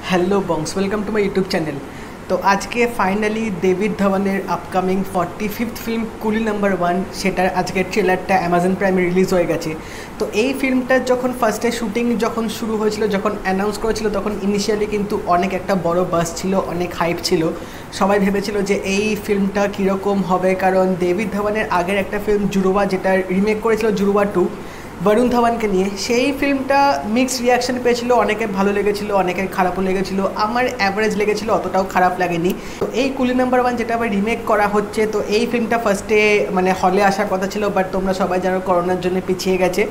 Hello bongs welcome to my YouTube channel. तो आज के फाइनली डेविड धवনের upcoming 45th film Coolie number 1 সেটার আজকে ট্রেলারটা অ্যামাজন প্রাইমে রিলিজ হয়ে গেছে। তো এই ফিল্মটার যখন ফার্স্টে শুটিং যখন শুরু হয়েছিল, যখন অ্যানাউন্স করেছিল, তখন ইনিশিয়ালি কিন্তু অনেক একটা বড় বাস ছিল, অনেক হাইপ ছিল। সবাই ভেবেছিল যে এই ফিল্মটা কীরকম হবে, কারণ ডেভিড ধওয়ানের আগের একটা ফিল্ম জুড়োয়া, যেটা রিমেক করেছিল জুড়োয়া 2 বরুণ ধাওয়ানকে নিয়ে, সেই ফিল্মটা মিক্সড রিয়াকশন পেয়েছিল। অনেকে ভালো লেগেছিলো, অনেকের খারাপও লেগেছিলো। আমার অ্যাভারেজ লেগেছিলো, অতটাও খারাপ লাগেনি। তো এই কুলি নাম্বার 1 যেটা আবার রিমেক করা হচ্ছে, তো এই ফিল্মটা ফার্স্টে মানে হলে আসার কথা ছিল, বাট তোমরা সবাই জানো করোনার জন্য পিছিয়ে গেছে।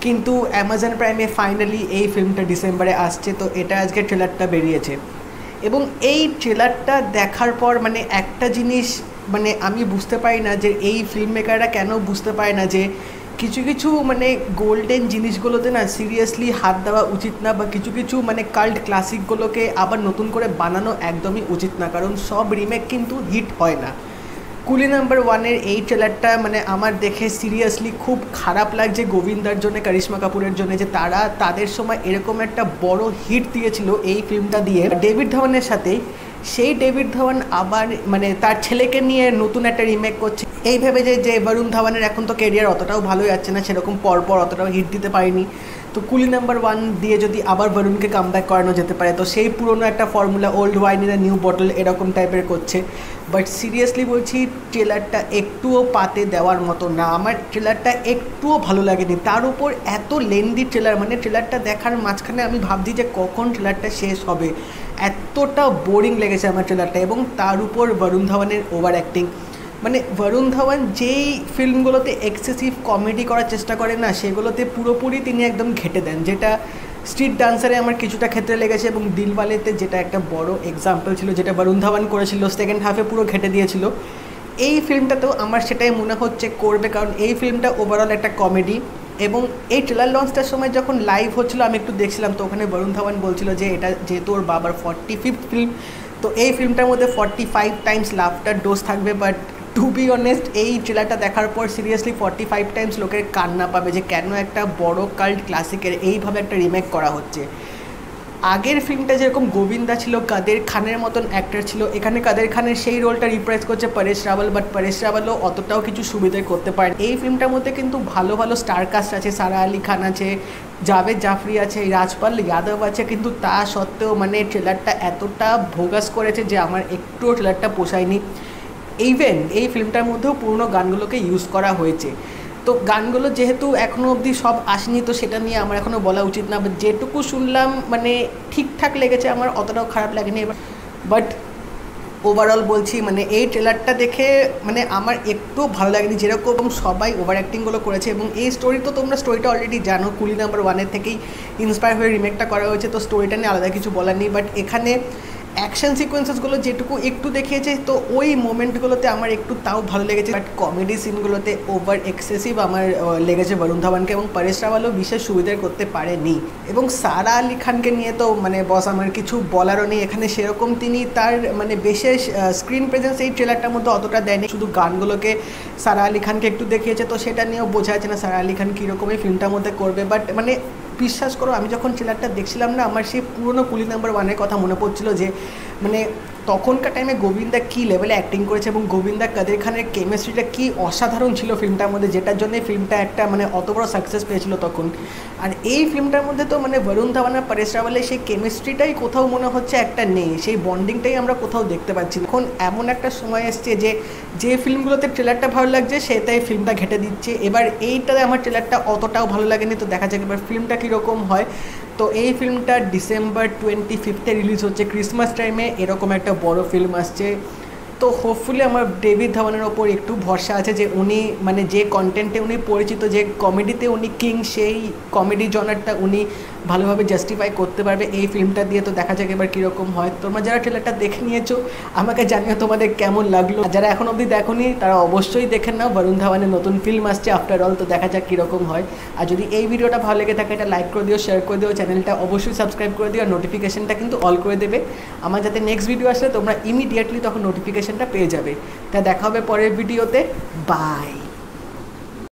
কিন্তু অ্যামাজন প্রাইমে ফাইনালি এই ফিল্মটা ডিসেম্বরে আসছে। তো এটা আজকে ট্রেলারটা বেরিয়েছে এবং এই ট্রেলারটা দেখার পর মানে একটা জিনিস মানে আমি বুঝতে পারি না যে এই ফিল্ম মেকাররা কেন বুঝতে পারে না যে কিছু কিছু মানে গোল্ডেন জিনিসগুলোতে না সিরিয়াসলি হাত দেওয়া উচিত না, বা কিছু কিছু মানে কাল্ট ক্লাসিকগুলোকে আবার নতুন করে বানানো একদমই উচিত না, কারণ সব রিমেক কিন্তু হিট হয় না। কুলি নাম্বার 1-এর এই ট্রেলারটা মানে আমার দেখে সিরিয়াসলি খুব খারাপ লাগছে গোবিন্দার জন্য, করিশ্মা কাপুরের জন্য, যে তারা তাদের সময় এরকম একটা বড় হিট দিয়েছিল এই ফিল্মটা দিয়ে ডেভিড ধওয়ানের সাথে। সেই ডেভিড ধওয়ান আবার মানে তার ছেলেকে নিয়ে নতুন একটা রিমেক করছে এই ভেবে যে বরুণ ধাওয়ানের এখন তো ক্যারিয়ার অতটাও ভালো যাচ্ছে না, সেরকম পরপর অতটাও হিট দিতে পারেনি। তো কুলি নাম্বার 1 দিয়ে যদি আবার বরুণকে কামব্যাক করানো যেতে পারে, তো সেই পুরনো একটা formula, old wine in a new bottle, এরকম টাইপের করছে। বাট সিরিয়াসলি বলছি, ট্রেলারটা একটুও পাতে দেওয়ার মতো না। আমার ট্রেলারটা একটুও ভালো লাগেনি। তার উপর এত লেন্দি ট্রেলার, মানে ট্রেলারটা দেখার মাঝখানে আমি ভাবছি যে কখন ট্রেলারটা শেষ হবে, এতটা বোরিং লেগেছে আমার ট্রেলারটা। এবং তার উপর বরুণ ধাওয়ানের ওভার অ্যাক্টিং, মানে বরুণ ধাওয়ান যেই ফিল্মগুলোতে এক্সেসিভ কমেডি করার চেষ্টা করে না, সেগুলোতে পুরোপুরি তিনি একদম ঘেঁটে দেন, যেটা স্ট্রিট ডান্সারে আমার কিছুটা ক্ষেত্রে লেগেছে, এবং দিলওয়ালেতে যেটা একটা বড় এক্সাম্পল ছিল, যেটা বরুণ ধাওয়ান করেছিল, সেকেন্ড হাফে পুরো ঘেঁটে দিয়েছিল। এই ফিল্মটাতেও আমার সেটাই মনে হচ্ছে করবে, কারণ এই ফিল্মটা ওভারঅল একটা কমেডি। এবং এই ট্রেলার লঞ্চটার সময় যখন লাইভ হচ্ছিলো আমি একটু দেখছিলাম, তো ওখানে বরুণ ধাওয়ান বলছিল যে এটা যেহেতু ওর বাবার 45th ফিল্ম, তো এই ফিল্মটার মধ্যে 45 টাইমস লাফটার ডোজ থাকবে। বাট টু বি অনেস্ট, এই ট্রেলারটা দেখার পর সিরিয়াসলি 45 টাইমস লোকের কান্না পাবে যে কেন একটা বড় কাল্ট ক্লাসিকের এইভাবে একটা রিমেক করা হচ্ছে। আগের ফিল্মটা যেরকম গোবিন্দা ছিল, কাদের খানের মতন অ্যাক্টর ছিল, এখানে কাদের খানের সেই রোলটা রিপ্রাইজ করছে পরেশ রাওয়াল, বাট পরেশ রাওয়ালও অতটাও কিছু সুবিধা করতে পারে। এই ফিল্মটার মধ্যে কিন্তু ভালো ভালো স্টার কাস্ট আছে, সারা আলি খান আছে, জাভেদ জাফরি আছে, রাজপাল যাদব আছে, কিন্তু তা সত্ত্বেও মানে ট্রেলারটা এতটা ভোগাস করেছে যে আমার একটুও ট্রেলারটা পোষায়নি। ইভেন এই ফিল্মটার মধ্যেও পুরনো গানগুলোকে ইউজ করা হয়েছে। তো গানগুলো যেহেতু এখনও অবধি সব আসেনি, তো সেটা নিয়ে আমার এখনও বলা উচিত না, বাট যেটুকু শুনলাম মানে ঠিকঠাক লেগেছে, আমার অতটাও খারাপ লাগেনি। এবার বাট ওভারঅল বলছি মানে এই ট্রেলারটা দেখে মানে আমার একটু ভালো লাগেনি, যেরকম সবাই ওভার অ্যাক্টিংগুলো করেছে। এবং এই স্টোরি তো তোমরা স্টোরিটা অলরেডি জানো, কুলি নাম্বার 1-এর থেকেই ইন্সপায়ার হয়ে রিমেকটা করা হয়েছে, তো স্টোরিটা নিয়ে আলাদা কিছু বলার নেই। বাট এখানে অ্যাকশন সিকোয়েন্সেসগুলো যেটুকু একটু দেখিয়েছে, তো ওই মোমেন্টগুলোতে আমার একটু তাও ভালো লেগেছে। বাট কমেডি সিনগুলোতে ওভার এক্সেসিভ আমার লেগেছে বরুণ ধাওয়ানকে, এবং পরেশ রাওয়ালও বিশেষ সুবিধার করতে পারেনি। এবং সারা আলি খানকে নিয়ে তো মানে বস আমার কিছু বলারও নেই। এখানে সেরকম তিনি তার মানে বিশেষ স্ক্রিন প্রেজেন্স এই ট্রেলারটার মধ্যে অতটা দেয়নি, শুধু গানগুলোকে সারা আলি খানকে একটু দেখিয়েছে, তো সেটা নিয়েও বোঝা যাচ্ছে না সারা আলি খান কীরকম এই ফিল্মটার মধ্যে করবে। বাট মানে বিশ্বাস করো, আমি যখন ট্রেলারটা দেখছিলাম না, আমার সেই পুরনো কুলি নাম্বার 1-এর কথা মনে পড়ছিল, যে মানে তখনকার টাইমে গোবিন্দা কী লেভেলে অ্যাক্টিং করেছে, এবং গোবিন্দা কাদের খানের কেমিস্ট্রিটা কী অসাধারণ ছিল ফিল্মটার মধ্যে, যেটার জন্য ফিল্মটা একটা মানে অত বড় সাকসেস পেয়েছিল তখন। আর এই ফিল্মটার মধ্যে তো মানে বরুণ ধাওয়ান আর পরেশ রাওয়ালের সেই কেমিস্ট্রিটাই কোথাও মনে হচ্ছে একটা নেই, সেই বন্ডিংটাই আমরা কোথাও দেখতে পাচ্ছি। এখন এমন একটা সময় এসছে যে ফিল্মগুলোতে ট্রেলারটা ভালো লাগছে সেটাই ফিল্মটা ঘেঁটে দিচ্ছে। এবার এইটাতে আমার ট্রেলারটা অতটাও ভালো লাগেনি, তো দেখা যাক এবার ফিল্মটা কীরকম হয়। তো এই ফিল্মটা ডিসেম্বর 25-এ রিলিজ হচ্ছে, ক্রিসমাস টাইমে এরকম একটা বড় ফিল্ম আসছে। তো হোপফুলি আমার ডেভিড ধাওয়ানের ওপর একটু ভরসা আছে যে উনি মানে যে কন্টেন্টে উনি পরিচিত, যে কমেডিতে উনি কিং, সেই কমেডি জনারটা উনি ভালোভাবে জাস্টিফাই করতে পারবে এই ফিল্মটা দিয়ে। তো দেখা যাক এবার কীরকম হয়। তোমরা যারা ট্রেলারটা দেখে নিয়েছো আমাকে জানিও তোমাদের কেমন লাগলো। যারা এখন অবধি দেখোনি তারা অবশ্যই দেখে নাও, বরুণ ধাওয়ানের নতুন ফিল্ম আসছে আফটার অল। তো দেখা যাক কীরকম হয়। আর যদি এই ভিডিওটা ভালো লেগে থাকে এটা লাইক করে দিও, শেয়ার করে দিও, চ্যানেলটা অবশ্যই সাবস্ক্রাইব করে দিও, আর নোটিফিকেশনটা কিন্তু অল করে দেবে আমার, যাতে নেক্সট ভিডিও আসলে তোমরা ইমিডিয়েটলি তখন নোটিফিকেশনটা পেয়ে যাবে। তা দেখা হবে পরের ভিডিওতে। বাই।